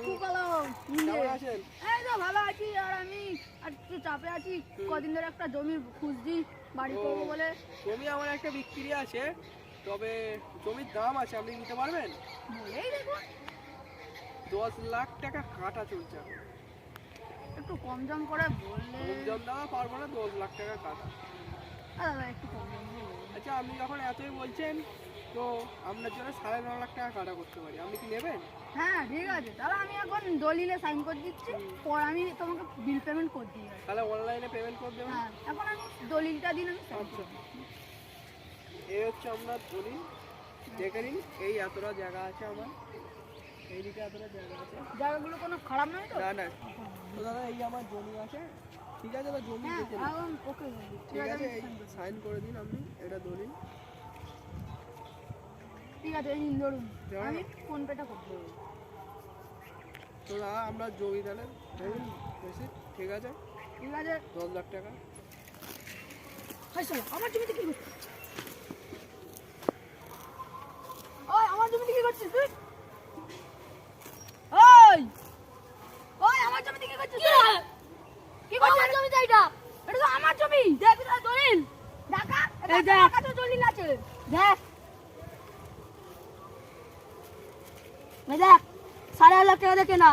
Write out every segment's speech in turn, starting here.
খুব ভালো। এই তো ভালো আছি, আর আমি একটু চাপে আছি। কদিন ধরে একটা জমি খুঁজছি বাড়ি করবো বলে। জমি আমার একটা বিক্রি আছে, তবে জমির দাম আছে, আপনি নিতে পারবেন? বলেই দেখুন। 10 লাখ টাকা কাটা চলছে। একটু কম দাম করে বললে। কম দাম দেওয়া পারবো না, 10 লাখ টাকা কাটা। দাদা একটু কম দাম দিয়ে বলুন। আচ্ছা, আপনি যখন এতই বলছেন তো আপনার জন্য 9.5 লাখ টাকা কাটা করতে পারি, আপনি কি নেবেন? হ্যাঁ ঠিক আছে, তাহলে আমি এখন দলিলে সাইন করে দিচ্ছি, পর আমি তোমাকে বিল পেমেন্ট করে দিই। তাহলে অনলাইনে পেমেন্ট করে দেবেন? হ্যাঁ, এখন আমি দলিলটা দিন আমি sign আচ্ছা, করে দিচ্ছি। এই হচ্ছে আপনার দলিল, দেখে নিন। এই এতটা জায়গা আছে আমার, এইদিকে এতটা জায়গা আছে। জায়গাগুলো কোনো খারাপ নয় তো? না না, তো দাদা এই আমার জমি আছে, ঠিক আছে? তো জমি হ্যাঁ দেখে নিন। এখন ওকে ঠিক আছে, এই সাইন করে দিন আপনি, এটা দলিল। ঠিক আছে, এই নিন ধরুন, আমি ফোন পেটা করবো। তো দাদা আমরা জমি তাহলে ধরুন বেশি, ঠিক আছে? ঠিক আছে। 10 লাখ টাকা। হাই শালা, আমার জমিতে কি করছিস? ওই আমার জমিতে কি করছিস তুই? ওই ওই আমার জমিতে কি করছিস? কি করছিস আমার জমিতে? এটা তো আমার জমি। দেখ এটা দলিল, দেখা এই দেখ, কাছে দলিল আছে, দেখ দেখ। 8.5 লাখ টাকা দেখে না,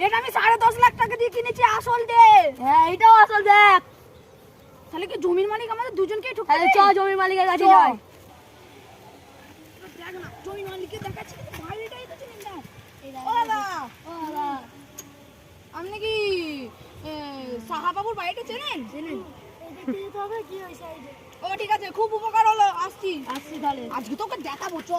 এটা আমি 10.5 লাখ টাকা দিয়ে কিনেছি, আসল দে। হ্যাঁ এটাও আসল, দেখ। তাহলে কি জমির মালিক আমাদের দুজনকেই ঠকাবে? তাহলে চল জমির মালিকের কাছে যাই। দেখ না, জমির মালিককে দেখাচ্ছি, বাড়িটাই তো চিনেন না। ও দাদা, ও দাদা, আপনি কি সাহা বাবুর বাড়িটা চেনেন? চেনেন। ও ঠিক আছে, খুব উপকার হলো, আসছি তাহলে। আজকে তোকে দেখাবো, চ।